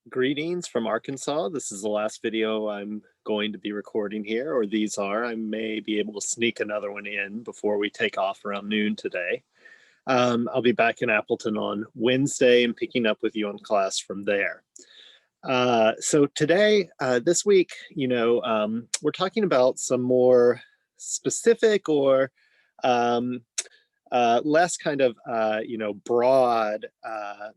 Greetings from Arkansas. This is the last video I'm going to be recording here, or these are. I may be able to sneak another one in before we take off around noon today. I'll be back in Appleton on Wednesday and picking up with you on class from there. So today, this week, we're talking about some more specific or um, less kind of broad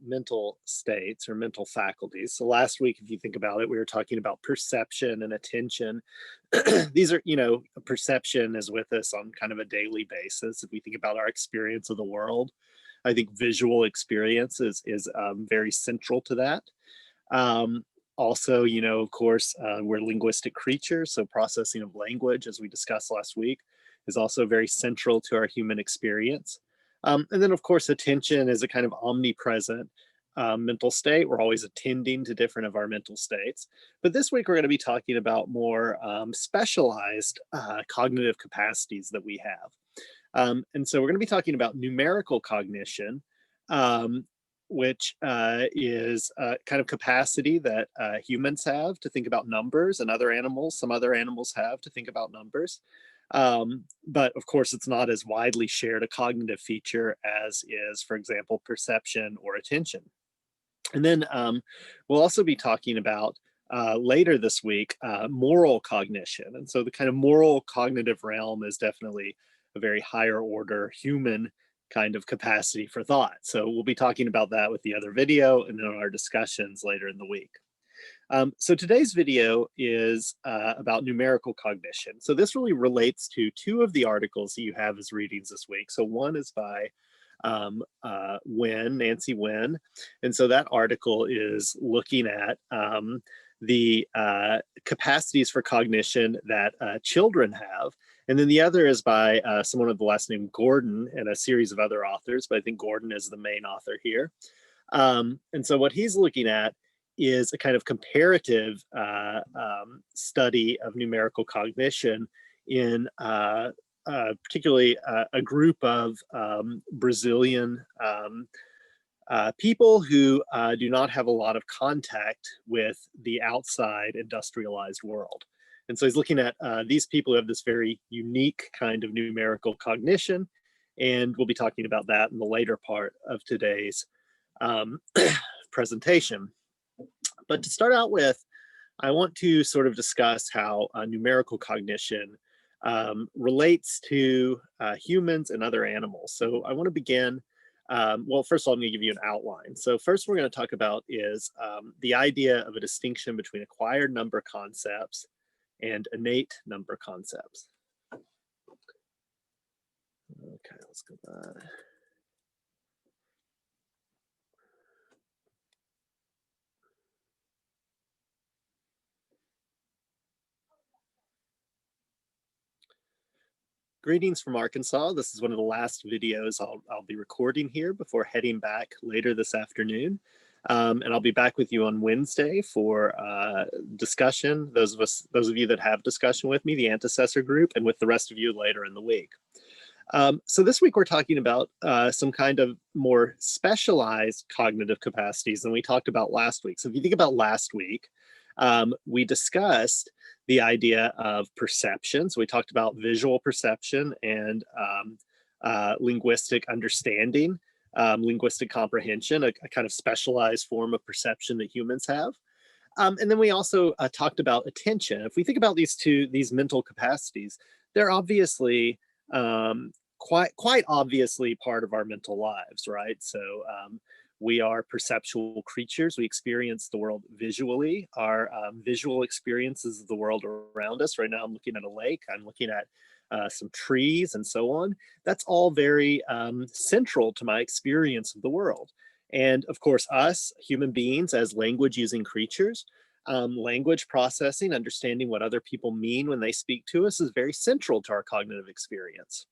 mental states or mental faculties. So last week, if you think about it, we were talking about perception and attention. These are, perception is with us on kind of a daily basis. If we think about our experience of the world, I think visual experience is very central to that. Um, Also, of course, we're linguistic creatures, so processing of language, as we discussed last week, is also very central to our human experience. And then, of course, attention is a kind of omnipresent mental state. We're always attending to different of our mental states. But this week, we're going to be talking about more specialized cognitive capacities that we have. And so we're going to be talking about numerical cognition, um, which is a kind of capacity that humans have to think about numbers, and other animals, some other animals have to think about numbers. But of course, it's not as widely shared a cognitive feature as is, for example, perception or attention. And then we'll also be talking about later this week moral cognition. And so the kind of moral cognitive realm is definitely a very higher order human kind of capacity for thought. So we'll be talking about that with the other video and in our discussions later in the week. So today's video is about numerical cognition. So this really relates to two of the articles that you have as readings this week. So one is by Nancy Wynn. And so that article is looking at the capacities for cognition that children have. And then the other is by someone with the last name Gordon and a series of other authors, but I think Gordon is the main author here. And so what he's looking at is a kind of comparative study of numerical cognition in particularly a group of Brazilian people who do not have a lot of contact with the outside industrialized world. And so he's looking at these people who have this very unique kind of numerical cognition, and we'll be talking about that in the later part of today's presentation. But to start out with, I want to sort of discuss how numerical cognition relates to humans and other animals. So I want to begin, well, first of all, I'm going to give you an outline. So first we're going to talk about is the idea of a distinction between acquired number concepts and innate number concepts. Okay, let's go back. Greetings from Arkansas. This is one of the last videos I'll be recording here before heading back later this afternoon. And I'll be back with you on Wednesday for discussion. Those of you that have discussion with me, the antecessor group, and with the rest of you later in the week. So this week we're talking about some kind of more specialized cognitive capacities than we talked about last week. So if you think about last week, we discussed the idea of perception. So we talked about visual perception and linguistic understanding, linguistic comprehension, a kind of specialized form of perception that humans have. And then we also talked about attention. If we think about these mental capacities, they're obviously quite obviously part of our mental lives, right? So we are perceptual creatures. We experience the world visually. Our visual experiences of the world around us. Right now, I'm looking at a lake. I'm looking at some trees and so on. That's all very central to my experience of the world. And of course, us human beings as language using creatures, language processing, understanding what other people mean when they speak to us is very central to our cognitive experience.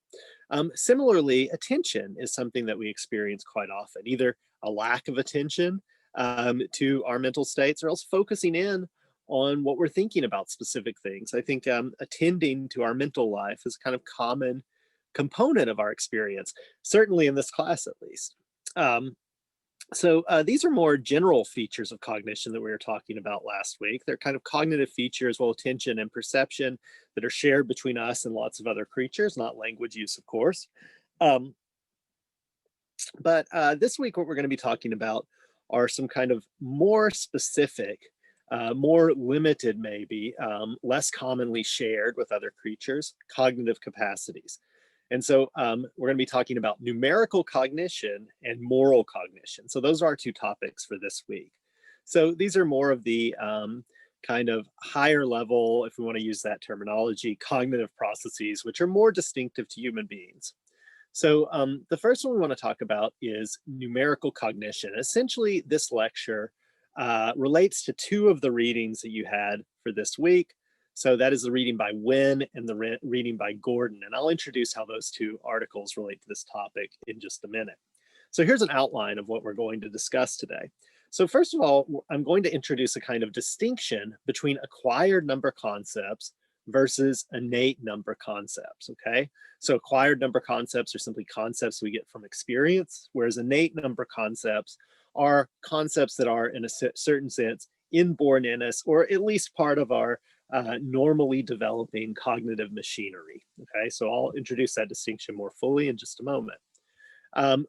Similarly, attention is something that we experience quite often, either a lack of attention to our mental states or else focusing in on what we're thinking about specific things. I think attending to our mental life is kind of common component of our experience, certainly in this class at least. So these are more general features of cognition that we were talking about last week. They're kind of cognitive features, well, attention and perception that are shared between us and lots of other creatures, not language use, of course. Um, but this week, what we're going to be talking about are some kind of more specific, more limited, maybe, less commonly shared with other creatures, cognitive capacities. And so we're going to be talking about numerical cognition and moral cognition. So those are our two topics for this week. So these are more of the kind of higher level, if we want to use that terminology, cognitive processes, which are more distinctive to human beings. So the first one we want to talk about is numerical cognition. Essentially, this lecture relates to two of the readings that you had for this week. So that is the reading by Wynne and the reading by Gordon. And I'll introduce how those two articles relate to this topic in just a minute. So here's an outline of what we're going to discuss today. So first of all, I'm going to introduce a kind of distinction between acquired number concepts versus innate number concepts, okay? So acquired number concepts are simply concepts we get from experience, whereas innate number concepts are concepts that are, in a certain sense, inborn in us, or at least part of our normally developing cognitive machinery, okay? So I'll introduce that distinction more fully in just a moment.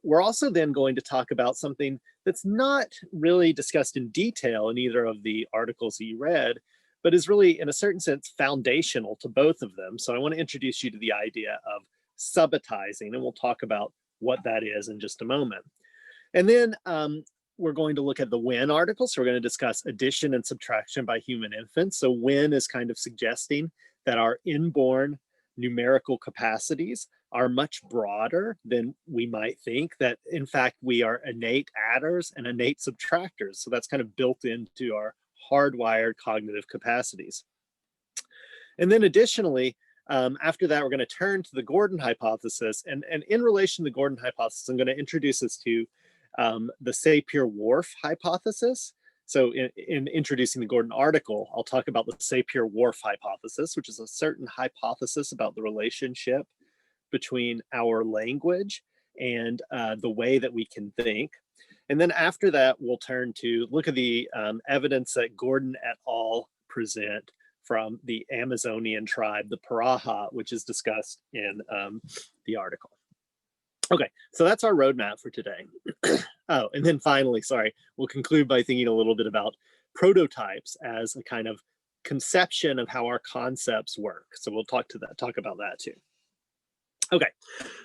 We're also then going to talk about something that's not really discussed in detail in either of the articles that you read, but is really, in a certain sense, foundational to both of them. So I want to introduce you to the idea of subitizing, and we'll talk about what that is in just a moment. And then we're going to look at the Wynne article. So we're going to discuss addition and subtraction by human infants. So Wynne is kind of suggesting that our inborn numerical capacities are much broader than we might think, that in fact we are innate adders and innate subtractors. So that's kind of built into our hardwired cognitive capacities. And then additionally, after that, we're going to turn to the Gordon hypothesis. And in relation to the Gordon hypothesis, I'm going to introduce us to the Sapir-Whorf hypothesis. So in introducing the Gordon article, I'll talk about the Sapir-Whorf hypothesis, which is a certain hypothesis about the relationship between our language and the way that we can think. And then after that, we'll turn to look at the evidence that Gordon et al. Present from the Amazonian tribe, the Paraha, which is discussed in the article. Okay, so that's our roadmap for today. Oh, and then finally, sorry, we'll conclude by thinking a little bit about prototypes as a kind of conception of how our concepts work. So we'll talk about that too. Okay,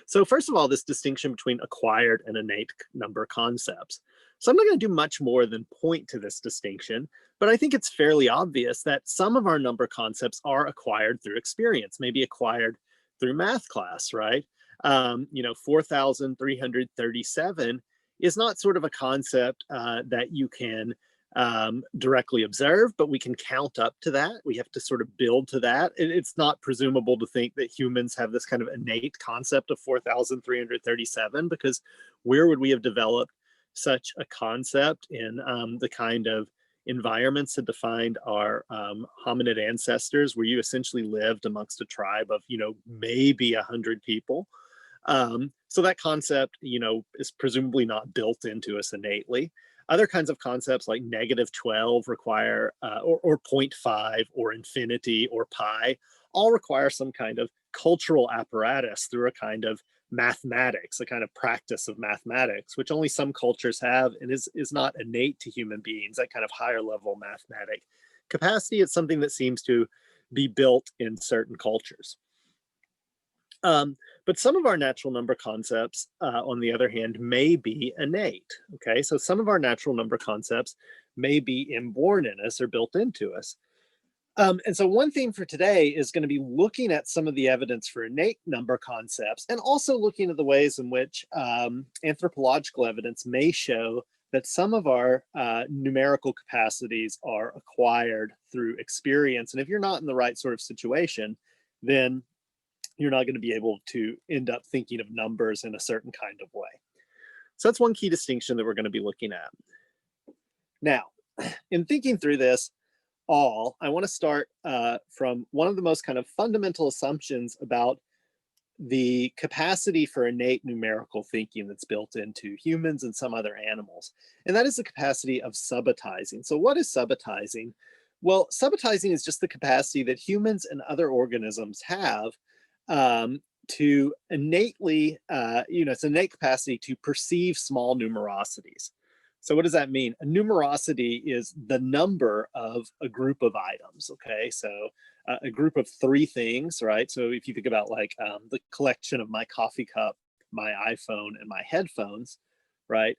so first of all, this distinction between acquired and innate number concepts. So I'm not going to do much more than point to this distinction, but I think it's fairly obvious that some of our number concepts are acquired through experience, maybe acquired through math class, right? 4,337 is not sort of a concept that you can directly observe, but we can count up to that. We have to sort of build to that. It's not presumable to think that humans have this kind of innate concept of 4,337, because where would we have developed such a concept in the kind of environments that defined our hominid ancestors, where you essentially lived amongst a tribe of, maybe 100 people. So that concept, is presumably not built into us innately. Other kinds of concepts like -12 require, or 0.5 or infinity or pi, all require some kind of cultural apparatus through a kind of mathematics, a kind of practice of mathematics, which only some cultures have and is not innate to human beings, that kind of higher level mathematic capacity. It's something that seems to be built in certain cultures. But some of our natural number concepts, on the other hand, may be innate, okay? So some of our natural number concepts may be inborn in us or built into us. And so one theme for today is going to be looking at some of the evidence for innate number concepts, and also looking at the ways in which anthropological evidence may show that some of our numerical capacities are acquired through experience. And if you're not in the right sort of situation, then you're not going to be able to end up thinking of numbers in a certain kind of way. So that's one key distinction that we're going to be looking at. Now, in thinking through this I want to start from one of the most kind of fundamental assumptions about the capacity for innate numerical thinking that's built into humans and some other animals. And that is the capacity of subitizing. So what is subitizing? Well, subitizing is just the capacity that humans and other organisms have to innately, it's an innate capacity to perceive small numerosities. So what does that mean? A numerosity is the number of a group of items, okay? So a group of three things, right? So if you think about like the collection of my coffee cup, my iPhone, and my headphones, right?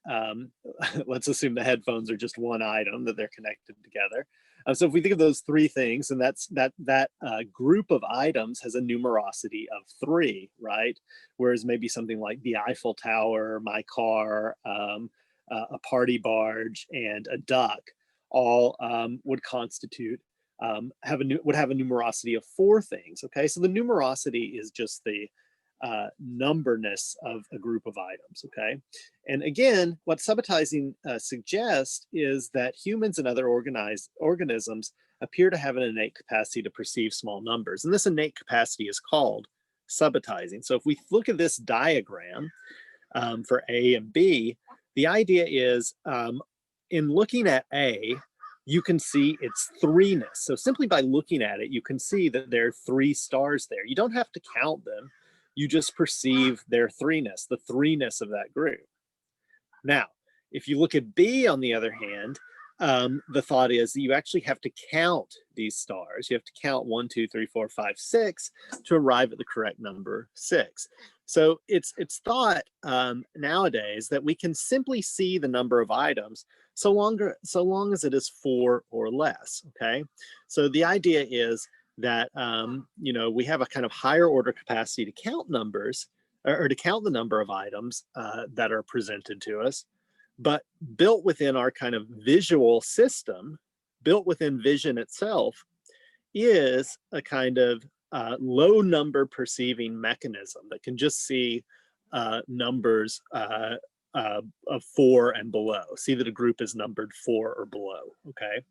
Let's assume the headphones are just one item, that they're connected together. So if we think of those three things, and that group of items has a numerosity of three, right? Whereas maybe something like the Eiffel Tower, my car, a party barge, and a duck all would constitute would have a numerosity of four things. Okay, so the numerosity is just the numberness of a group of items. Okay, and again, what subitizing suggests is that humans and other organisms appear to have an innate capacity to perceive small numbers, and this innate capacity is called subitizing. So if we look at this diagram for A and B, the idea is in looking at A, you can see its threeness. So simply by looking at it, you can see that there are three stars there. You don't have to count them. You just perceive their threeness, the threeness of that group. Now, if you look at B, on the other hand, the thought is that you actually have to count these stars. You have to count 1, 2, 3, 4, 5, 6 to arrive at the correct number 6. So it's thought nowadays that we can simply see the number of items so long as it is 4 or less. Okay, so the idea is that we have a kind of higher order capacity to count numbers, or to count the number of items that are presented to us, but built within our kind of visual system, built within vision itself, is a kind of low number perceiving mechanism that can just see numbers of 4 and below, see that a group is numbered 4 or below. Okay.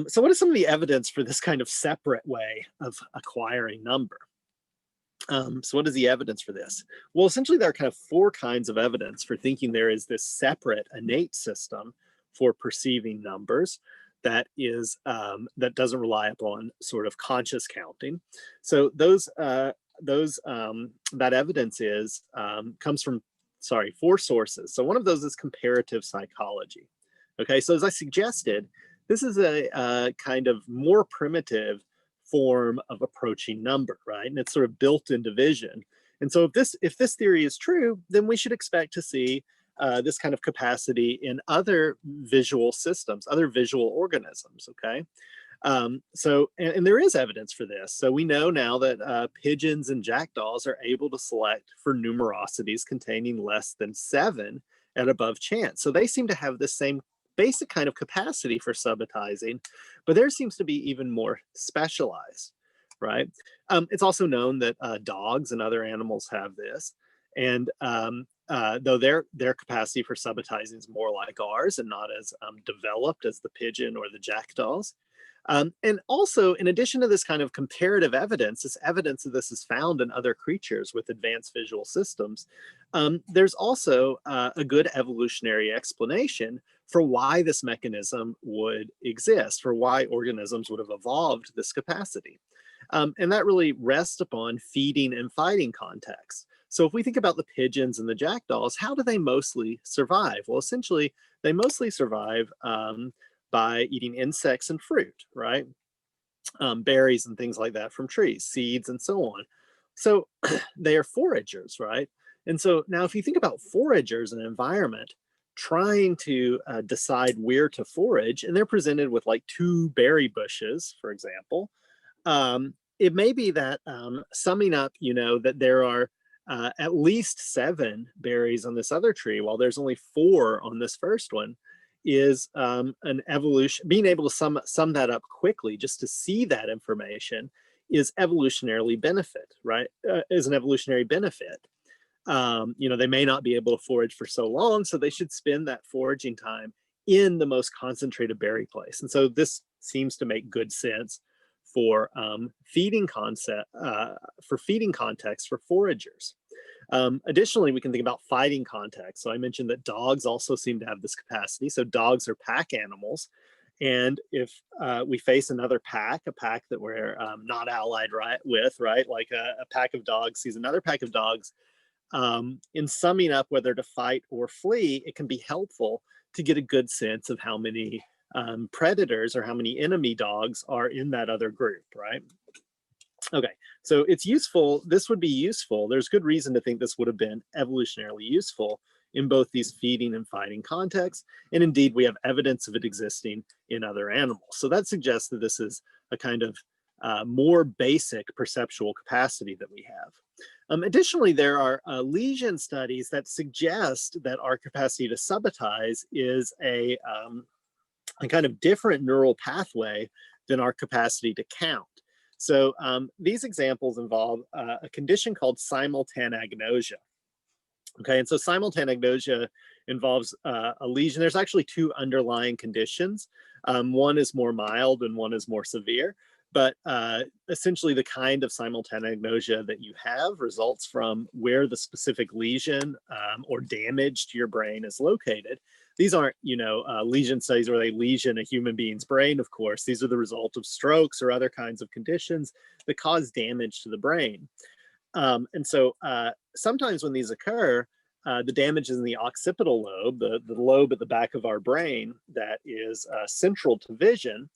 So what is some of the evidence for this kind of separate way of acquiring number? So what is the evidence for this? Well, essentially there are kind of 4 kinds of evidence for thinking there is this separate innate system for perceiving numbers that is that doesn't rely upon sort of conscious counting. So that evidence is comes from 4 sources. So one of those is comparative psychology. Okay, so as I suggested, this is a kind of more primitive form of approaching number, right? And it's sort of built into vision. And so if this theory is true, then we should expect to see this kind of capacity in other visual systems, other visual organisms. Okay, and there is evidence for this. So we know now that pigeons and jackdaws are able to select for numerosities containing less than 7 at above chance. So they seem to have the same basic kind of capacity for subitizing, but there seems to be even more specialized, right? It's also known that dogs and other animals have this, and though their capacity for subitizing is more like ours and not as developed as the pigeon or the jackdaws. And also, in addition to this kind of comparative evidence, this evidence of this is found in other creatures with advanced visual systems. There's also a good evolutionary explanation for why this mechanism would exist, for why organisms would have evolved this capacity. And that really rests upon feeding and fighting contexts. So if we think about the pigeons and the jackdaws, how do they mostly survive? Well, essentially, they mostly survive by eating insects and fruit, right? Berries and things like that from trees, seeds and so on. So they are foragers, right? And so now if you think about foragers in an environment trying to decide where to forage, and they're presented with like 2 berry bushes, for example, it may be that summing up, that there are at least 7 berries on this other tree, while there's only 4 on this first one, is an evolution. Being able to sum that up quickly, just to see that information, is evolutionarily benefit, right? Is an evolutionary benefit. They may not be able to forage for so long, so they should spend that foraging time in the most concentrated berry place. And so this seems to make good sense for feeding context for foragers. Additionally, we can think about fighting context. So I mentioned that dogs also seem to have this capacity. So dogs are pack animals. And if we face another pack, a pack that we're not allied with, right? Like a pack of dogs sees another pack of dogs, in summing up whether to fight or flee, it can be helpful to get a good sense of how many predators or how many enemy dogs are in that other group, right? Okay, so it's useful. This would be useful. There's good reason to think this would have been evolutionarily useful in both these feeding and fighting contexts. And indeed, we have evidence of it existing in other animals. So that suggests that this is a kind of more basic perceptual capacity that we have. Additionally, there are lesion studies that suggest that our capacity to subitize is a kind of different neural pathway than our capacity to count. So these examples involve a condition called simultanagnosia. Okay, and so simultanagnosia involves a lesion. There's actually two underlying conditions. One is more mild and one is more severe. But essentially the kind of simultanagnosia that you have results from where the specific lesion or damage to your brain is located. These aren't, lesion studies where they lesion a human being's brain, of course. These are the result of strokes or other kinds of conditions that cause damage to the brain. And so sometimes when these occur, the damage is in the occipital lobe, the lobe at the back of our brain that is central to vision.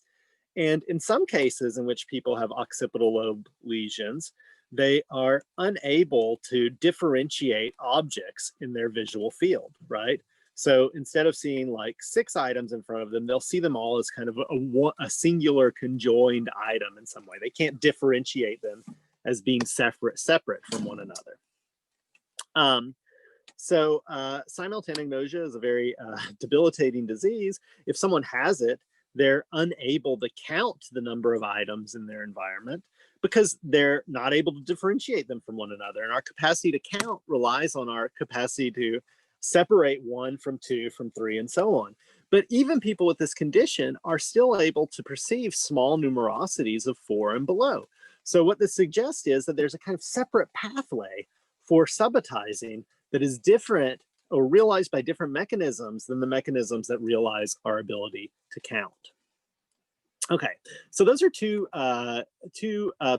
And in some cases in which people have occipital lobe lesions, they are unable to differentiate objects in their visual field, right? So instead of seeing like 6 items in front of them, they'll see them all as kind of a singular conjoined item in some way. They can't differentiate them as being separate from one another. Simultanagnosia is a very debilitating disease. If someone has it, they're unable to count the number of items in their environment because they're not able to differentiate them from one another. And our capacity to count relies on our capacity to separate 1 from 2 from 3 and so on. But even people with this condition are still able to perceive small numerosities of 4 and below. So what this suggests is that there's a kind of separate pathway for subitizing that is different or realized by different mechanisms than the mechanisms that realize our ability to count. Okay, so those are two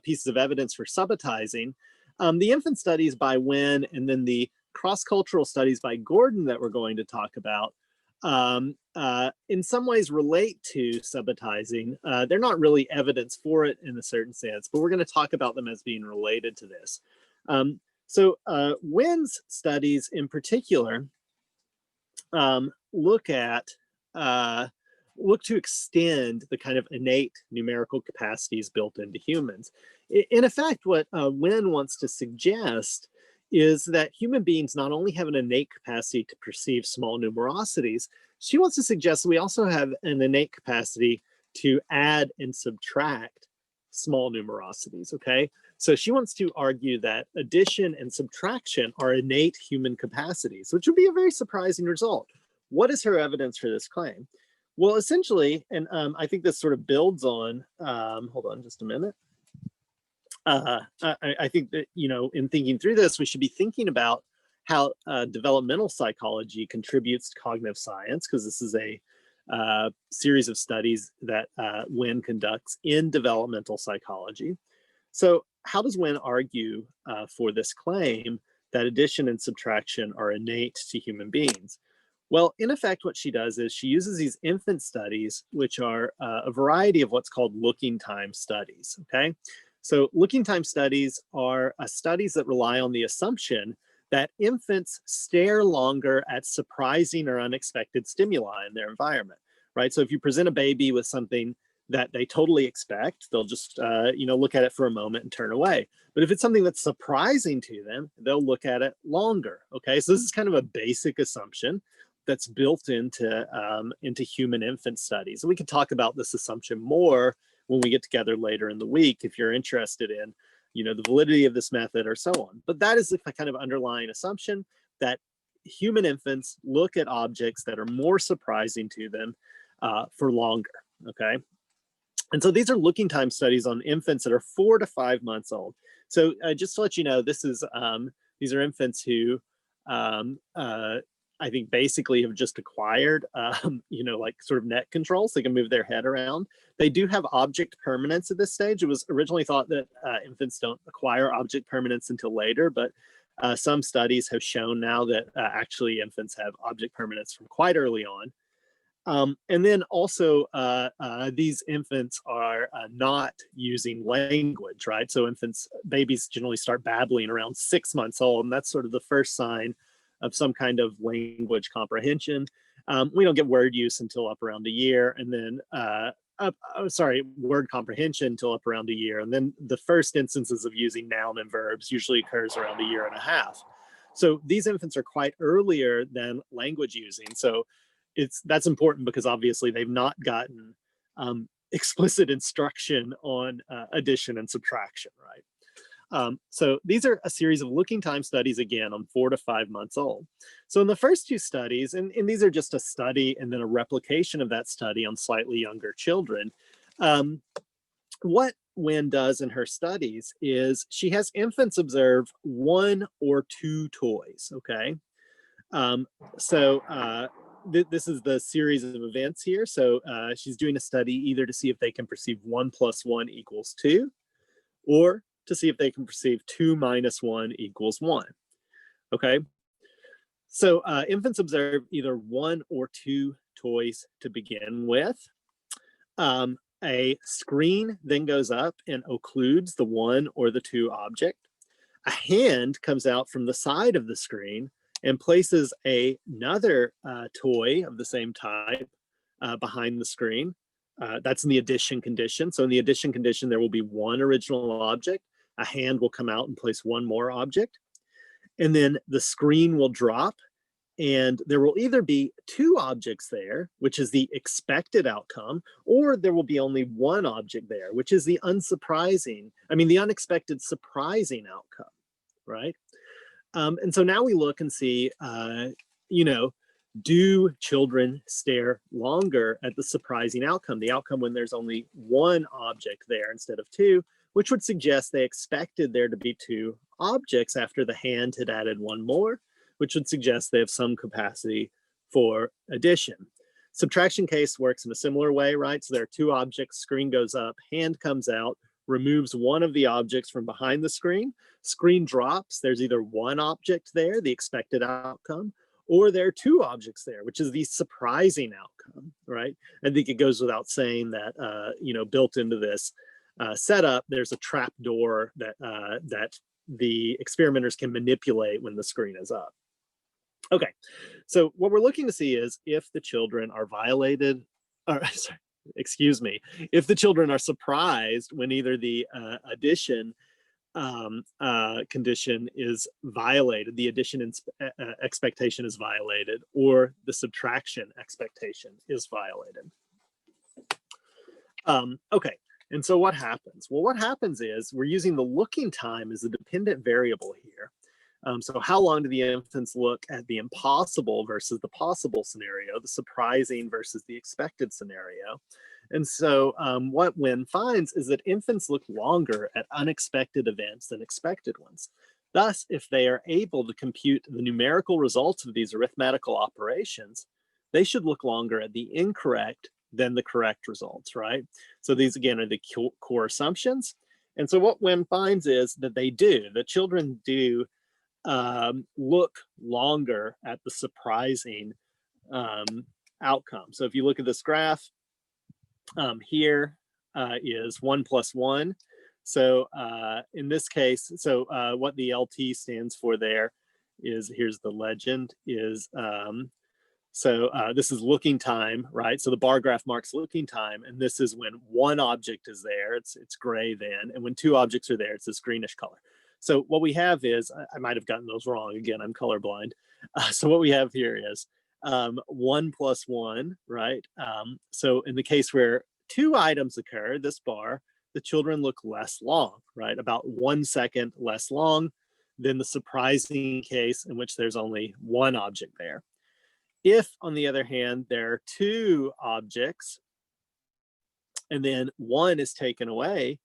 pieces of evidence for subitizing. The infant studies by Nguyen and then the cross-cultural studies by Gordon that we're going to talk about in some ways relate to subitizing. They're not really evidence for it in a certain sense, but we're going to talk about them as being related to this. So Nguyen's studies in particular look to extend the kind of innate numerical capacities built into humans. In effect, what Nguyen wants to suggest is that human beings not only have an innate capacity to perceive small numerosities, she wants to suggest that we also have an innate capacity to add and subtract small numerosities, okay? So she wants to argue that addition and subtraction are innate human capacities, which would be a very surprising result. What is her evidence for this claim? Well, essentially, and I think this sort of builds on, hold on just a minute. I think that, in thinking through this, we should be thinking about how developmental psychology contributes to cognitive science, because this is a series of studies that Nguyen conducts in developmental psychology. So how does Nguyen argue for this claim that addition and subtraction are innate to human beings? Well, in effect, what she does is she uses these infant studies, which are a variety of what's called looking time studies, okay? So looking time studies are studies that rely on the assumption that infants stare longer at surprising or unexpected stimuli in their environment, right? So if you present a baby with something that they totally expect, they'll just look at it for a moment and turn away. But if it's something that's surprising to them, they'll look at it longer, okay? So this is kind of a basic assumption that's built into human infant studies. And we can talk about this assumption more when we get together later in the week if you're interested in the validity of this method or so on. But that is the kind of underlying assumption that human infants look at objects that are more surprising to them for longer, okay? And so these are looking time studies on infants that are 4 to 5 months old. So just to let you know, these are infants who I think basically have just acquired, like sort of neck control, so they can move their head around. They do have object permanence at this stage. It was originally thought that infants don't acquire object permanence until later, but some studies have shown now that actually infants have object permanence from quite early on. And then also, these infants are not using language, right? So babies generally start babbling around 6 months old, and that's sort of the first sign of some kind of language comprehension. We don't get word use until up around a year, and then, word comprehension until up around a year. And then the first instances of using noun and verbs usually occurs around a year and a half. So these infants are quite earlier than language using. So that's important because obviously they've not gotten explicit instruction on addition and subtraction, right? So these are a series of looking time studies, again, on 4 to 5 months old. So in the first two studies, and these are just a study and then a replication of that study on slightly younger children, what Wen does in her studies is she has infants observe 1 or 2 toys, okay? This is the series of events here. So she's doing a study either to see if they can perceive 1 + 1 = 2, or to see if they can perceive 2 - 1 = 1. Okay. So infants observe either 1 or 2 toys to begin with. A screen then goes up and occludes the 1 or the 2 object. A hand comes out from the side of the screen and places another toy of the same type behind the screen. That's in the addition condition. So in the addition condition, there will be 1 original object. A hand will come out and place 1 more object. And then the screen will drop, and there will either be 2 objects there, which is the expected outcome, or there will be only 1 object there, which is the unexpected surprising outcome, right? And so now we look and see, do children stare longer at the surprising outcome, the outcome when there's only 1 object there instead of 2, which would suggest they expected there to be 2 objects after the hand had added 1 more, which would suggest they have some capacity for addition. Subtraction case works in a similar way, right? So there are 2 objects, screen goes up, hand comes out, removes 1 of the objects from behind the screen drops, there's either 1 object there, the expected outcome, or there are 2 objects there, which is the surprising outcome, right? I think it goes without saying that, built into this setup, there's a trap door that the experimenters can manipulate when the screen is up. Okay, so what we're looking to see is if the children are violated, or sorry, excuse me, if the children are surprised when either the addition condition is violated, the addition expectation is violated, or the subtraction expectation is violated. Okay, and so what happens? Well, what happens is we're using the looking time as a dependent variable here. So how long do the infants look at the impossible versus the possible scenario, the surprising versus the expected scenario? And so what Wen finds is that infants look longer at unexpected events than expected ones. Thus, if they are able to compute the numerical results of these arithmetical operations, they should look longer at the incorrect than the correct results, right? So these, again, are the core assumptions. And so what Wen finds is that the children do look longer at the surprising outcome. So if you look at this graph, here is 1 + 1. So in this case, what the LT stands for there is, here's the legend, is this is looking time, right? So the bar graph marks looking time, and this is when 1 object is there, it's gray then, and when 2 objects are there, it's this greenish color. So what we have is, I might have gotten those wrong, again, I'm colorblind. So what we have here is 1 + 1, right? So in the case where 2 items occur, this bar, the children look less long, right? About 1 second less long than the surprising case in which there's only 1 object there. If, on the other hand, there are 2 objects, and then 1 is taken away,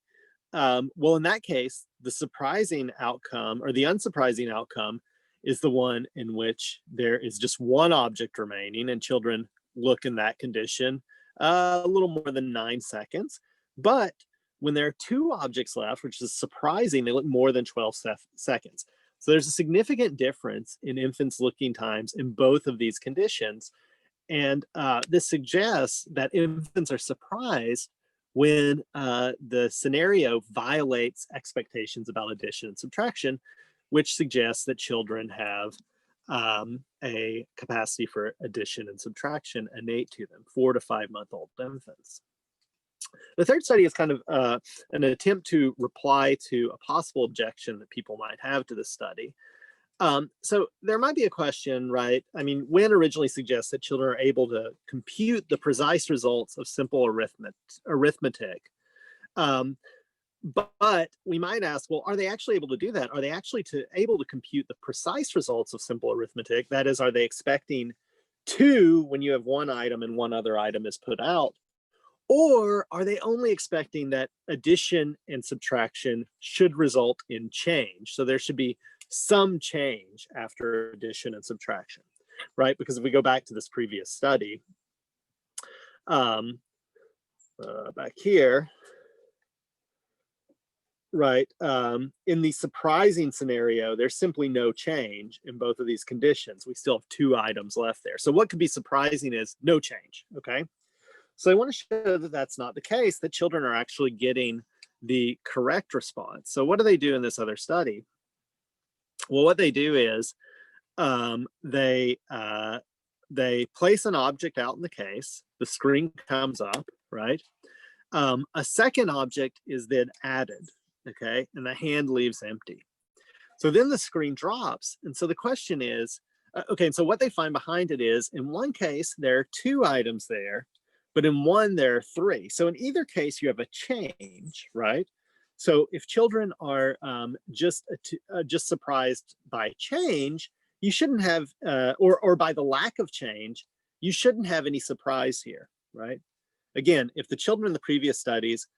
well, in that case, the surprising outcome or the unsurprising outcome is the one in which there is just 1 object remaining, and children look in that condition a little more than 9 seconds. But when there are 2 objects left, which is surprising, they look more than 12 seconds. So there's a significant difference in infants' looking times in both of these conditions. And this suggests that infants are surprised when the scenario violates expectations about addition and subtraction, which suggests that children have a capacity for addition and subtraction innate to them, 4 to 5 month old infants. The third study is kind of an attempt to reply to a possible objection that people might have to this study. So there might be a question, right? I mean, Wynne originally suggests that children are able to compute the precise results of simple arithmetic. But we might ask, well, are they actually able to do that? Are they actually able to compute the precise results of simple arithmetic? That is, are they expecting 2 when you have 1 item and 1 other item is put out? Or are they only expecting that addition and subtraction should result in change? So there should be some change after addition and subtraction, right? Because if we go back to this previous study, back here, right, in the surprising scenario, there's simply no change in both of these conditions. We still have 2 items left there. So what could be surprising is no change, okay? So I want to show that that's not the case, that children are actually getting the correct response. So what do they do in this other study? Well, what they do is they place an object out in the case, the screen comes up, right? A second object is then added, okay? And the hand leaves empty. So then the screen drops. And so the question is, okay, and so what they find behind it is, in one case, there are 2 items there, but in one, there are 3. So in either case, you have a change, right? So if children are just surprised by change, you shouldn't have, or by the lack of change, you shouldn't have any surprise here, right? Again, if the children in the previous studies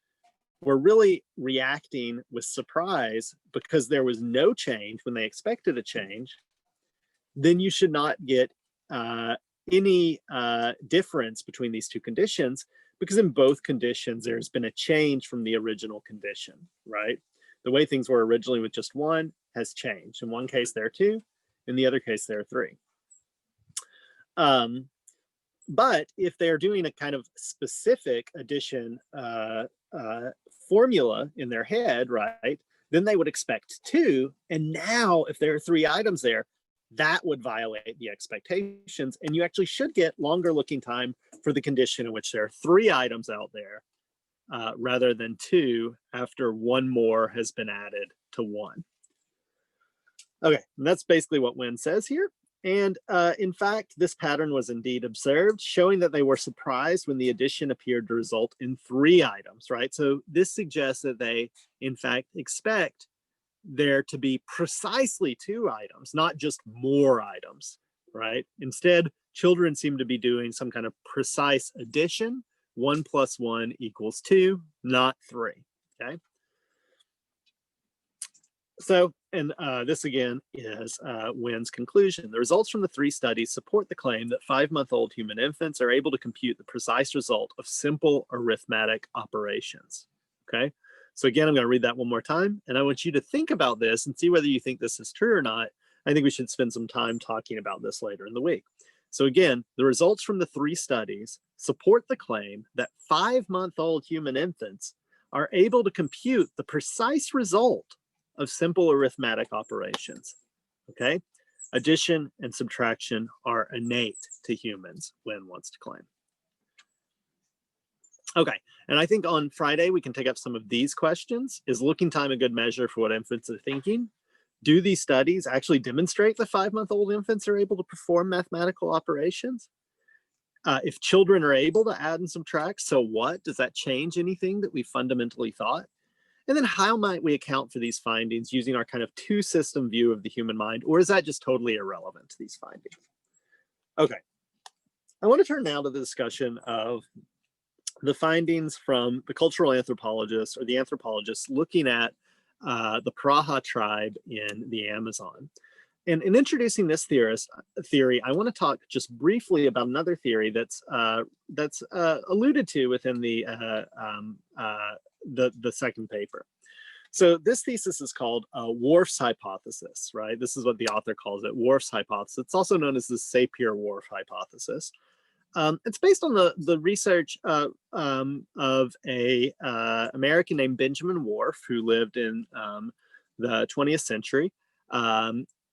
were really reacting with surprise because there was no change when they expected a change, then you should not get any difference between these 2 conditions, because in both conditions, there's been a change from the original condition, right? The way things were originally with just 1 has changed. In one case, there are 2. In the other case, there are 3. But if they're doing a kind of specific addition formula in their head, right, then they would expect 2. And now if there are 3 items there, that would violate the expectations. And you actually should get longer looking time for the condition in which there are 3 items out there rather than 2 after 1 more has been added to 1. Okay, and that's basically what Wynne says here. And in fact, this pattern was indeed observed, showing that they were surprised when the addition appeared to result in 3 items, right? So this suggests that they, in fact, expect there to be precisely 2 items, not just more items, right? Instead, children seem to be doing some kind of precise addition. 1 + 1 = 2, not 3, okay? So, and this again is Wynne's conclusion. The results from the 3 studies support the claim that 5-month-old human infants are able to compute the precise result of simple arithmetic operations, okay? So again, I'm going to read that one more time, and I want you to think about this and see whether you think this is true or not. I think we should spend some time talking about this later in the week. So again, the results from the 3 studies support the claim that 5-month-old human infants are able to compute the precise result of simple arithmetic operations, okay? Addition and subtraction are innate to humans, Wynne wants to claim. Okay, and I think on Friday we can take up some of these questions. Is looking time a good measure for what infants are thinking? Do these studies actually demonstrate that 5-month-old infants are able to perform mathematical operations? If children are able to add and subtract, so what? Does that change anything that we fundamentally thought? And then how might we account for these findings using our kind of 2-system view of the human mind, or is that just totally irrelevant to these findings? Okay, I want to turn now to the discussion of the findings from the cultural anthropologists or the anthropologists looking at the Praha tribe in the Amazon. And in introducing this theory, I want to talk just briefly about another theory that's alluded to within the second paper. So this thesis is called Whorf's hypothesis, right? This is what the author calls it, Whorf's hypothesis. It's also known as the Sapir-Whorf hypothesis. It's based on the research of a American named Benjamin Whorf, who lived in the 20th century.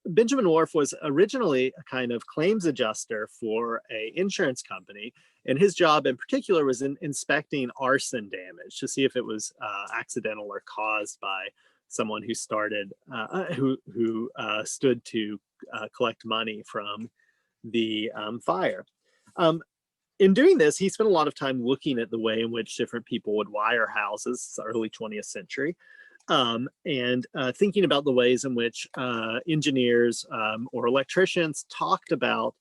Benjamin Whorf was originally a kind of claims adjuster for an insurance company, and his job in particular was in inspecting arson damage to see if it was accidental or caused by someone who stood to collect money from the fire. In doing this, he spent a lot of time looking at the way in which different people would wire houses, early 20th century, and thinking about the ways in which engineers or electricians talked about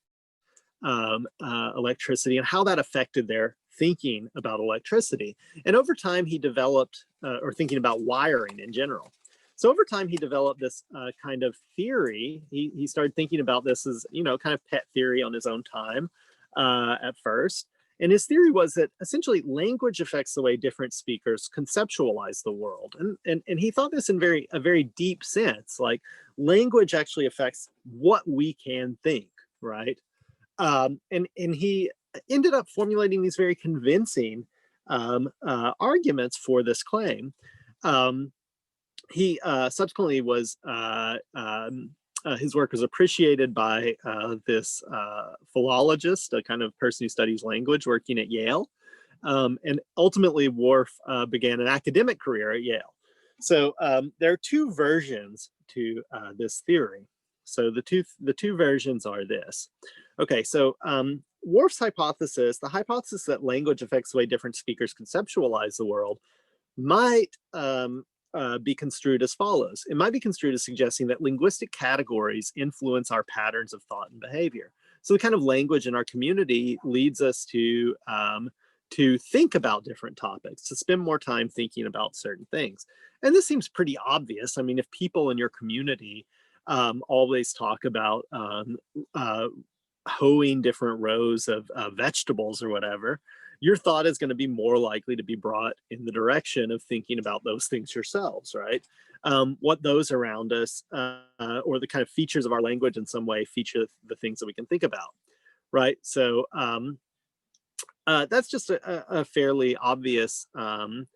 electricity and how that affected their thinking about electricity. And over time, he developed, or thinking about wiring in general. So over time, he developed this kind of theory. He started thinking about this as, kind of pet theory on his own time at first. And his theory was that essentially language affects the way different speakers conceptualize the world. And he thought this in a very deep sense, like language actually affects what we can think, right? And he ended up formulating these very convincing arguments for this claim. He subsequently was his work was appreciated by this philologist, a kind of person who studies language, working at Yale. And ultimately, Whorf began an academic career at Yale. So there are two versions to this theory. So the two versions are this. Okay, so Whorf's hypothesis, the hypothesis that language affects the way different speakers conceptualize the world, might be construed as follows. It might be construed as suggesting that linguistic categories influence our patterns of thought and behavior. So the kind of language in our community leads us to think about different topics, to spend more time thinking about certain things. And this seems pretty obvious. I mean, if people in your community always talk about hoeing different rows of vegetables or whatever, your thought is going to be more likely to be brought in the direction of thinking about those things yourselves, right? What those around us or the kind of features of our language in some way feature the things that we can think about, right? So that's just a fairly obvious kind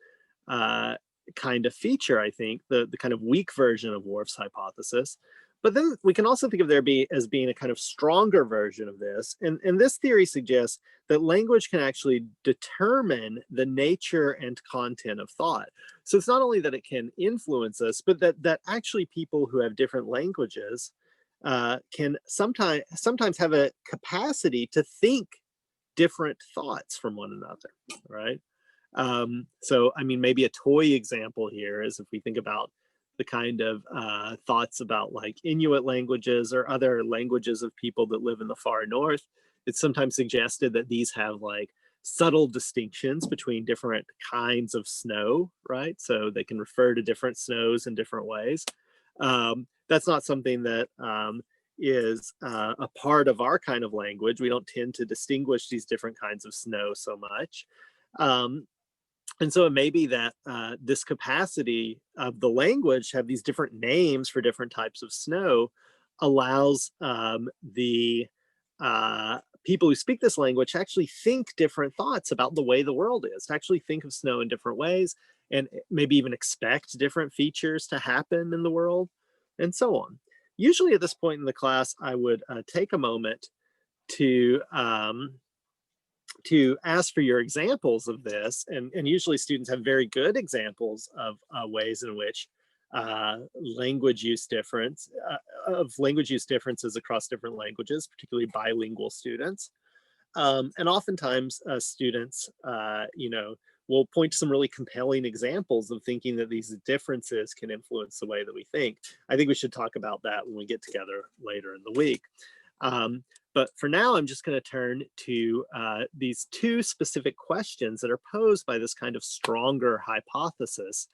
of feature, I think, the kind of weak version of Whorf's hypothesis. But then we can also think of there as being a kind of stronger version of this. And this theory suggests that language can actually determine the nature and content of thought. So it's not only that it can influence us, but that actually people who have different languages can sometimes have a capacity to think different thoughts from one another, right? So, I mean, maybe a toy example here is if we think about the kind of thoughts about like Inuit languages or other languages of people that live in the far north, it's sometimes suggested that these have like subtle distinctions between different kinds of snow, right? So they can refer to different snows in different ways. That's not something that is a part of our kind of language. We don't tend to distinguish these different kinds of snow so much. And so it may be that this capacity of the language to have these different names for different types of snow allows the people who speak this language to actually think different thoughts about the way the world is, to actually think of snow in different ways, and maybe even expect different features to happen in the world, and so on. Usually at this point in the class, I would take a moment to ask for your examples of this. And usually students have very good examples of ways in which language use differences across different languages, particularly bilingual students. And oftentimes students, will point to some really compelling examples of thinking that these differences can influence the way that we think. I think we should talk about that when we get together later in the week. But for now, I'm just going to turn to these two specific questions that are posed by this kind of stronger hypothesis,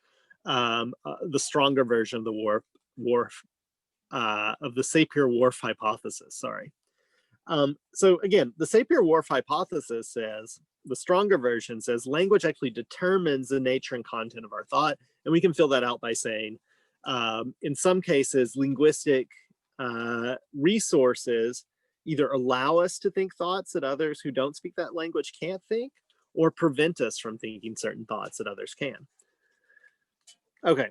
the stronger version of the of the Sapir-Whorf hypothesis. Sorry. So again, the Sapir-Whorf hypothesis says, the stronger version says, language actually determines the nature and content of our thought, and we can fill that out by saying, in some cases, linguistic resources either allow us to think thoughts that others who don't speak that language can't think, or prevent us from thinking certain thoughts that others can. Okay,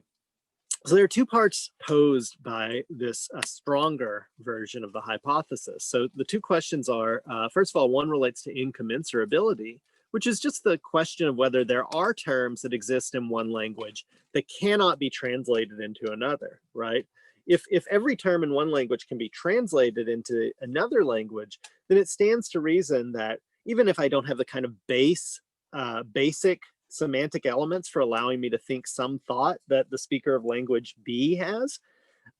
so there are two parts posed by this stronger version of the hypothesis. So the two questions are, first of all, one relates to incommensurability, which is just the question of whether there are terms that exist in one language that cannot be translated into another, right? If every term in one language can be translated into another language, then it stands to reason that even if I don't have the kind of basic semantic elements for allowing me to think some thought that the speaker of language B has,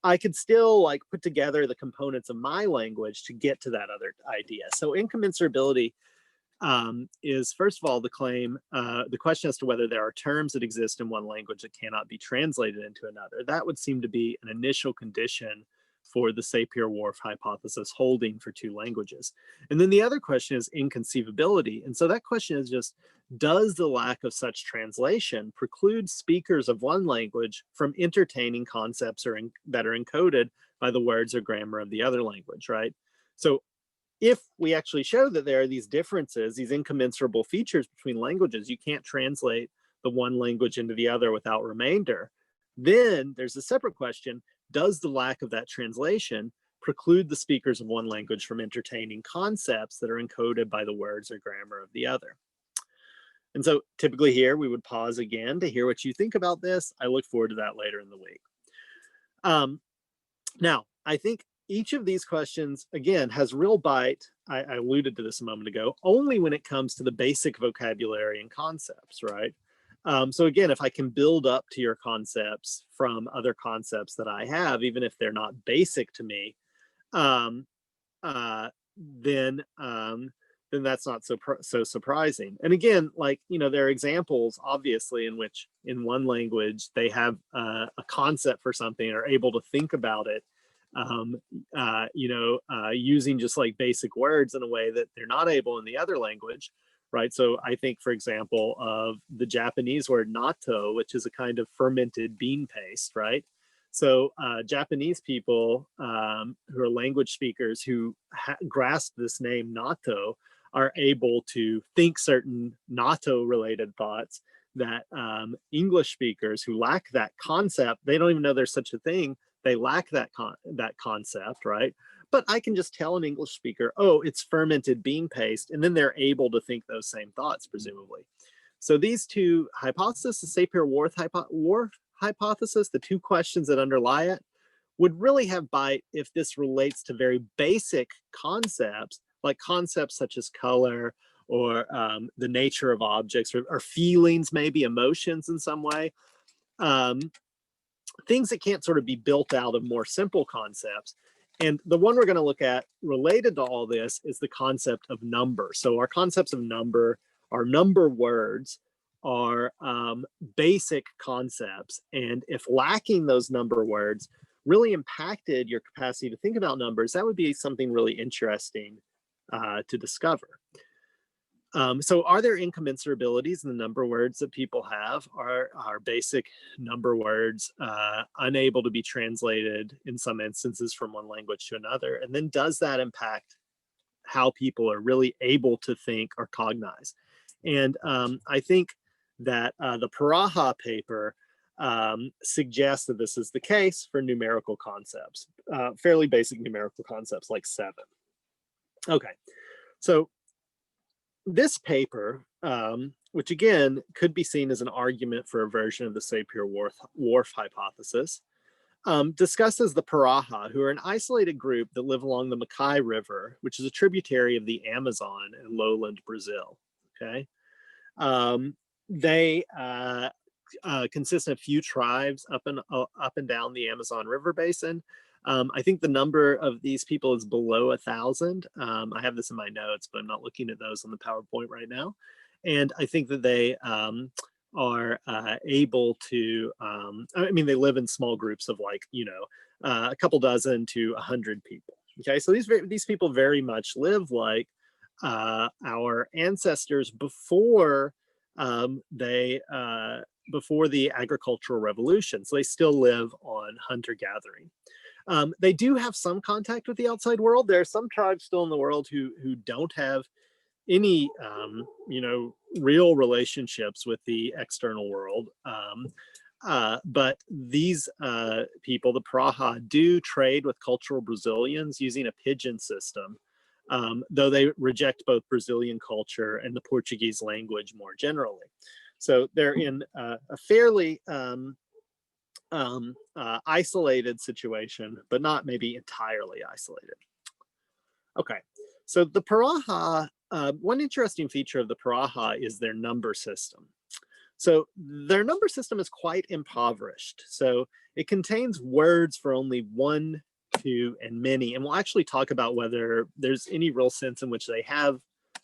I could still like put together the components of my language to get to that other idea. So incommensurability is, first of all, the claim, the question as to whether there are terms that exist in one language that cannot be translated into another. That would seem to be an initial condition for the Sapir-Whorf hypothesis holding for two languages. And then the other question is inconceivability. And so that question is just, does the lack of such translation preclude speakers of one language from entertaining concepts that are encoded by the words or grammar of the other language, right? So if we actually show that there are these differences, these incommensurable features between languages, you can't translate the one language into the other without remainder, then there's a separate question, does the lack of that translation preclude the speakers of one language from entertaining concepts that are encoded by the words or grammar of the other? And so typically here, we would pause again to hear what you think about this. I look forward to that later in the week. Now, I think each of these questions, again, has real bite, I alluded to this a moment ago, only when it comes to the basic vocabulary and concepts, right? So again, if I can build up to your concepts from other concepts that I have, even if they're not basic to me, then that's not so surprising. And again, like, you know, there are examples, obviously, in which in one language they have a concept for something and are able to think about it, using just like basic words in a way that they're not able in the other language, right? So I think, for example, of the Japanese word natto, which is a kind of fermented bean paste, right? So Japanese people who are language speakers who grasp this name natto are able to think certain natto-related thoughts that English speakers who lack that concept, they don't even know there's such a thing. They lack that concept, right? But I can just tell an English speaker, oh, it's fermented bean paste, and then they're able to think those same thoughts, presumably. So these two hypotheses, the Sapir-Whorf hypothesis, the two questions that underlie it, would really have bite if this relates to very basic concepts, like concepts such as color or the nature of objects, or feelings, maybe emotions in some way. Things that can't sort of be built out of more simple concepts. And the one we're going to look at related to all this is the concept of number. So our concepts of number, our number words, are basic concepts. And if lacking those number words really impacted your capacity to think about numbers, that would be something really interesting to discover. So are there incommensurabilities in the number words that people have? Are basic number words unable to be translated in some instances from one language to another? And then does that impact how people are really able to think or cognize? And I think that the Paraha paper suggests that this is the case for numerical concepts, fairly basic numerical concepts like 7. Okay, so this paper, which again could be seen as an argument for a version of the Sapir-Whorf hypothesis, discusses the Paraha, who are an isolated group that live along the Mackay River, which is a tributary of the Amazon in lowland Brazil. Okay, they consist of a few tribes up and down the Amazon River basin. I think the number of these people is below 1,000. I have this in my notes, but I'm not looking at those on the PowerPoint right now. And I think that they are able to, I mean, they live in small groups of like, a couple dozen to 100 people. Okay, so these people very much live like our ancestors before before the agricultural revolution. So they still live on hunter-gathering. They do have some contact with the outside world. There are some tribes still in the world who don't have any real relationships with the external world. But these people, the Praha, do trade with cultural Brazilians using a pigeon system, though they reject both Brazilian culture and the Portuguese language more generally. So they're in a fairly isolated situation, but not maybe entirely isolated. Okay, so the Paraha, one interesting feature of the Paraha is their number system. So their number system is quite impoverished. So it contains words for only one, two, and many. And we'll actually talk about whether there's any real sense in which they have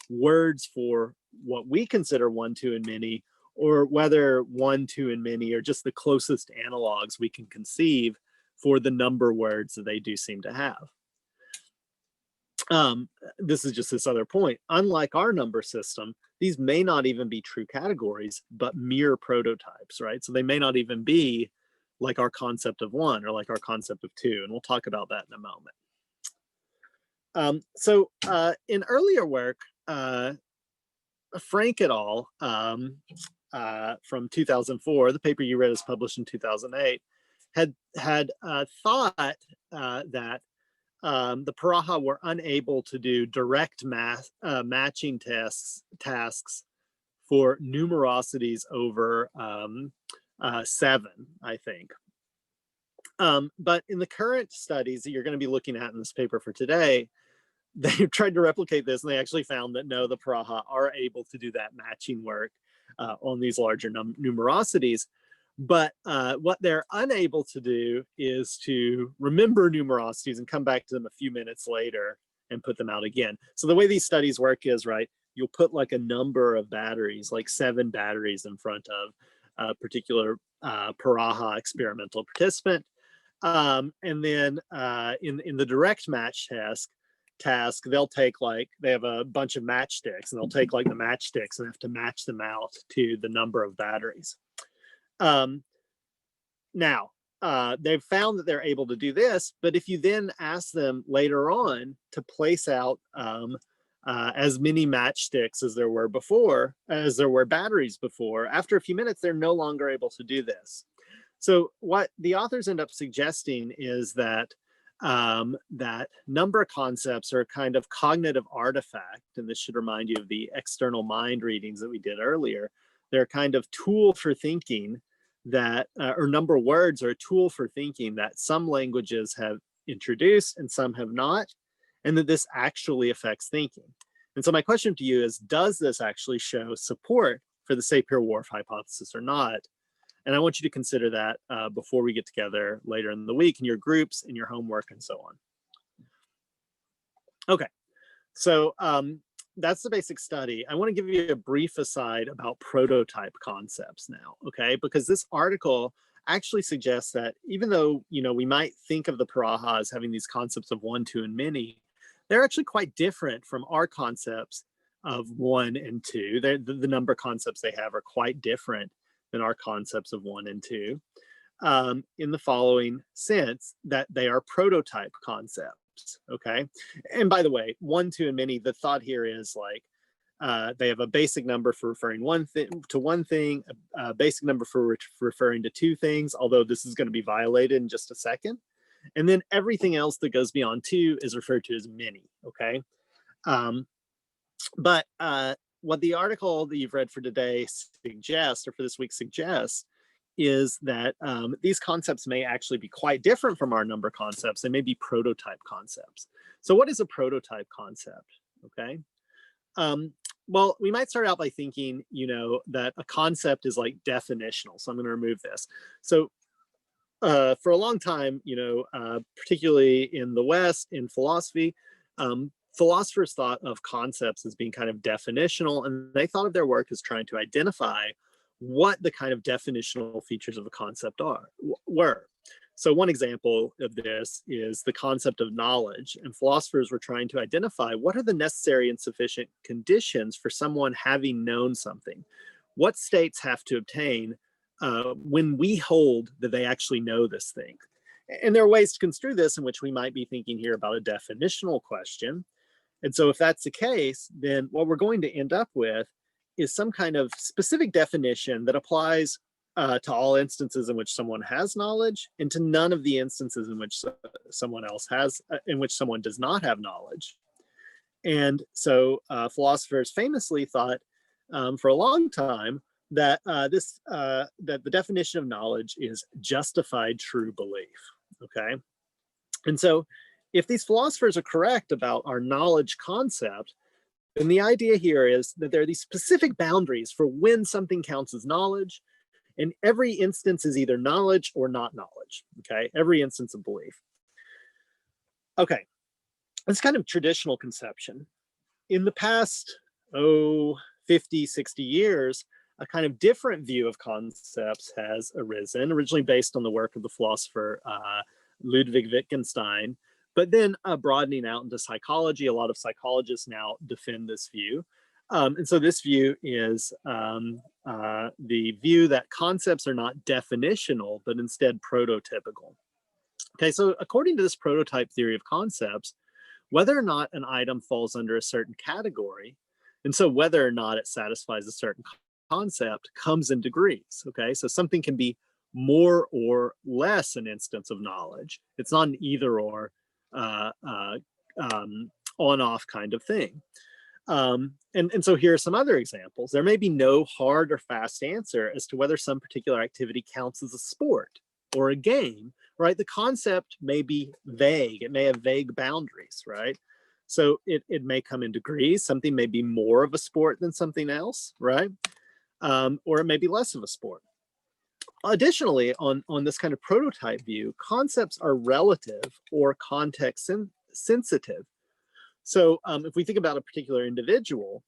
words for what we consider one, two, and many, or whether one, two, and many are just the closest analogs we can conceive for the number words that they do seem to have. This is just this other point. Unlike our number system, these may not even be true categories, but mere prototypes, right? So they may not even be like our concept of one or like our concept of two, and we'll talk about that in a moment. In earlier work, Frank et al. From 2004, the paper you read is published in 2008, had thought that the Paraha were unable to do direct matching tasks for numerosities over 7, I think. But in the current studies that you're going to be looking at in this paper for today, they've tried to replicate this, and they actually found that no, the Paraha are able to do that matching work on these larger numerosities. But what they're unable to do is to remember numerosities and come back to them a few minutes later and put them out again. So the way these studies work is, right, you'll put like a number of batteries, like 7 batteries in front of a particular Paraha experimental participant. And then in the direct match task, they'll take they have a bunch of matchsticks, and they'll take like the matchsticks and have to match them out to the number of batteries. Now, they've found that they're able to do this, but if you then ask them later on to place out as many matchsticks as there were batteries before, after a few minutes, they're no longer able to do this. So what the authors end up suggesting is that that number concepts are a kind of cognitive artifact, and this should remind you of the external mind readings that we did earlier. They're a kind of tool for thinking that, or number words are a tool for thinking that some languages have introduced and some have not, and that this actually affects thinking. And so my question to you is, does this actually show support for the Sapir-Whorf hypothesis or not? And I want you to consider that before we get together later in the week in your groups, in your homework, and so on. Okay, so that's the basic study. I want to give you a brief aside about prototype concepts now, okay? Because this article actually suggests that even though, we might think of the Paraha as having these concepts of one, two, and many, they're actually quite different from our concepts of one and two. The number concepts they have are quite different than our concepts of one and two, in the following sense, that they are prototype concepts, okay? And by the way, one, two, and many, the thought here is like, they have a basic number for referring to one thing, a basic number for referring to two things, although this is going to be violated in just a second. And then everything else that goes beyond two is referred to as many, okay? But what the article that you've read for today suggests, or for this week suggests, is that these concepts may actually be quite different from our number concepts. They may be prototype concepts. So what is a prototype concept, okay? Well, we might start out by thinking, that a concept is like definitional. So I'm going to remove this. So for a long time, particularly in the West, in philosophy, philosophers thought of concepts as being kind of definitional, and they thought of their work as trying to identify what the kind of definitional features of a concept were. So one example of this is the concept of knowledge, and philosophers were trying to identify what are the necessary and sufficient conditions for someone having known something. What states have to obtain when we hold that they actually know this thing. And there are ways to construe this in which we might be thinking here about a definitional question. And so if that's the case, then what we're going to end up with is some kind of specific definition that applies to all instances in which someone has knowledge and to none of the instances in which someone does not have knowledge. And so philosophers famously thought for a long time that that the definition of knowledge is justified true belief. Okay, and so if these philosophers are correct about our knowledge concept, then the idea here is that there are these specific boundaries for when something counts as knowledge, and every instance is either knowledge or not knowledge. Okay, every instance of belief. Okay, it's kind of traditional conception. In the past, 50, 60 years, a kind of different view of concepts has arisen, originally based on the work of the philosopher Ludwig Wittgenstein, but then broadening out into psychology. A lot of psychologists now defend this view. And so this view is the view that concepts are not definitional, but instead prototypical. Okay, so according to this prototype theory of concepts, whether or not an item falls under a certain category, and so whether or not it satisfies a certain concept, comes in degrees. Okay, so something can be more or less an instance of knowledge. It's not an either or on-off kind of thing. And so here are some other examples. There may be no hard or fast answer as to whether some particular activity counts as a sport or a game, right? The concept may be vague. It may have vague boundaries, right? So it may come in degrees. Something may be more of a sport than something else, right? Or it may be less of a sport. Additionally, on this kind of prototype view, concepts are relative or context sensitive. So if we think about a particular individual,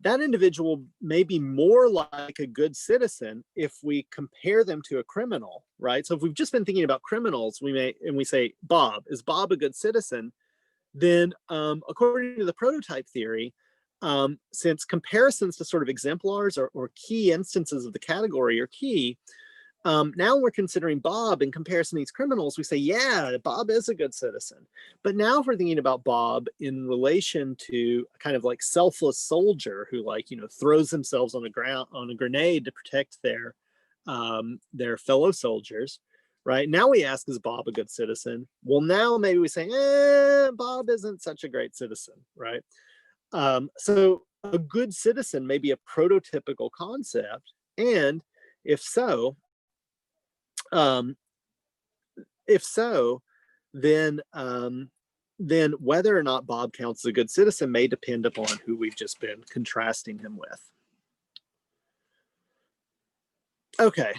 that individual may be more like a good citizen if we compare them to a criminal, right? So if we've just been thinking about criminals, we say, Bob, is Bob a good citizen? Then according to the prototype theory, since comparisons to sort of exemplars or key instances of the category are key, now we're considering Bob in comparison to these criminals. We say, yeah, Bob is a good citizen. But now if we're thinking about Bob in relation to a kind of like selfless soldier who throws themselves on a grenade to protect their fellow soldiers, right? Now we ask, is Bob a good citizen? Well, now maybe we say, Bob isn't such a great citizen, right? So a good citizen may be a prototypical concept, and if so, then whether or not Bob counts as a good citizen may depend upon who we've just been contrasting him with. Okay.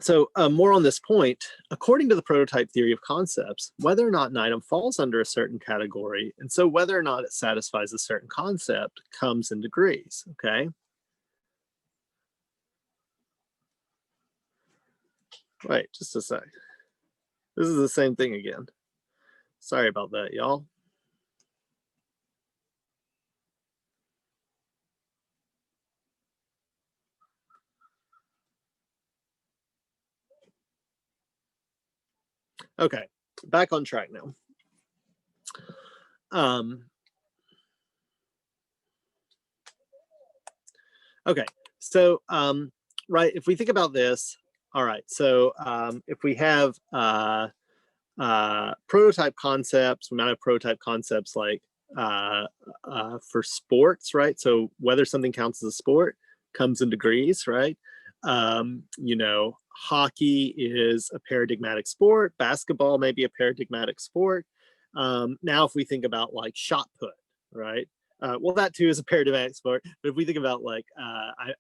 So more on this point, according to the prototype theory of concepts, whether or not an item falls under a certain category, and so whether or not it satisfies a certain concept, comes in degrees, okay? Wait, just a sec. This is the same thing again. Sorry about that, y'all. Okay, back on track now. Okay, so right, if we think about this, all right, so if we have prototype concepts, we might have prototype concepts like for sports, right? So whether something counts as a sport comes in degrees, right? Hockey is a paradigmatic sport. Basketball may be a paradigmatic sport. Now, if we think about like shot put, right? Well, that too is a paradigmatic sport. But if we think about like,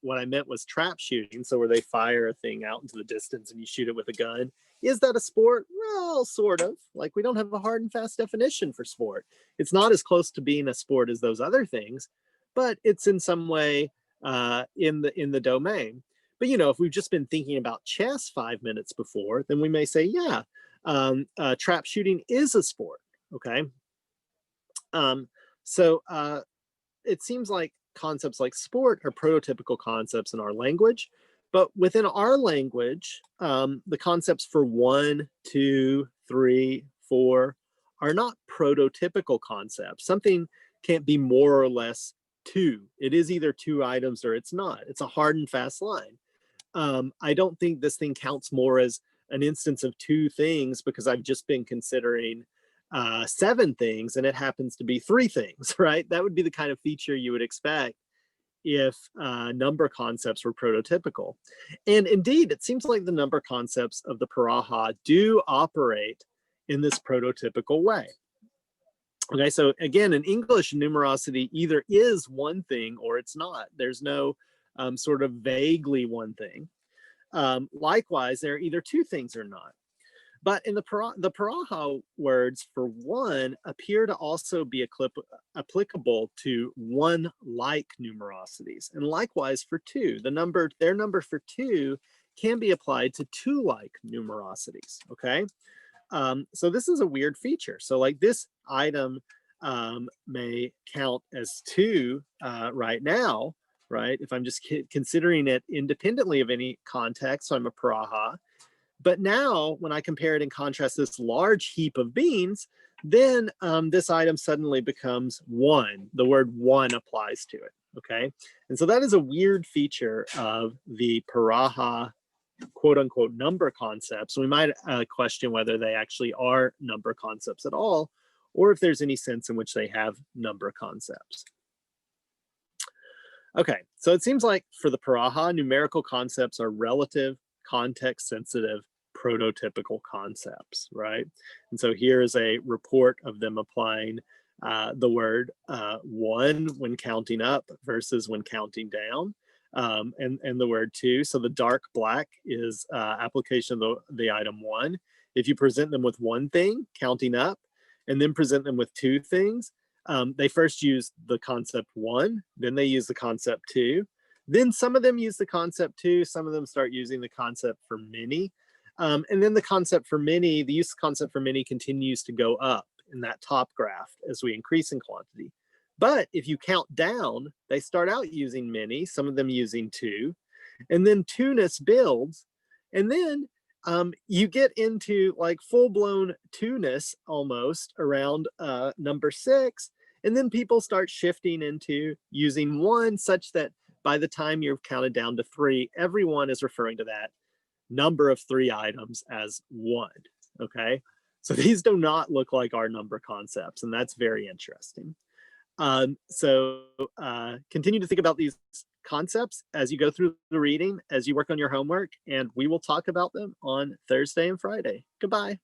what I meant was trap shooting. So where they fire a thing out into the distance and you shoot it with a gun. Is that a sport? Well, sort of. Like we don't have a hard and fast definition for sport. It's not as close to being a sport as those other things, but it's in some way in the domain. But if we've just been thinking about chess 5 minutes before, then we may say, yeah, trap shooting is a sport. Okay. So it seems like concepts like sport are prototypical concepts in our language, but within our language, the concepts for 1, 2, 3, 4 are not prototypical concepts. Something can't be more or less 2. It is either 2 items or it's not. It's a hard and fast line. I don't think this thing counts more as an instance of 2 things because I've just been considering 7 things and it happens to be 3 things, right? That would be the kind of feature you would expect if number concepts were prototypical. And indeed, it seems like the number concepts of the Paraha do operate in this prototypical way. Okay, so again, in English, numerosity either is one thing or it's not. There's no sort of vaguely one thing. Likewise, there are either 2 things or not. But in the Paraha words for 1 appear to also be applicable to 1-like numerosities. And likewise for 2, their number for 2 can be applied to 2-like numerosities, okay? So this is a weird feature. So like this item may count as 2 right now, right? If I'm just considering it independently of any context, so I'm a Paraha. But now when I compare it and contrast this large heap of beans, then this item suddenly becomes 1. The word 1 applies to it, okay? And so that is a weird feature of the Paraha quote unquote number concepts. We might question whether they actually are number concepts at all, or if there's any sense in which they have number concepts. Okay, so it seems like for the Paraha, numerical concepts are relative, context-sensitive, prototypical concepts, right? And so here is a report of them applying the word 1 when counting up versus when counting down, and the word 2. So the dark black is application of the item 1. If you present them with 1 thing, counting up, and then present them with 2 things, they first use the concept 1, then they use the concept 2. Then some of them use the concept 2, some of them start using the concept for many. And then the concept for many, the use of concept for many continues to go up in that top graph as we increase in quantity. But if you count down, they start out using many, some of them using 2, and then 2-ness builds, and then you get into like full-blown 2-ness almost around number 6, and then people start shifting into using 1 such that by the time you've counted down to 3, everyone is referring to that number of 3 items as 1, okay? So these do not look like our number concepts, and that's very interesting. So continue to think about these concepts as you go through the reading, as you work on your homework, and we will talk about them on Thursday and Friday. Goodbye.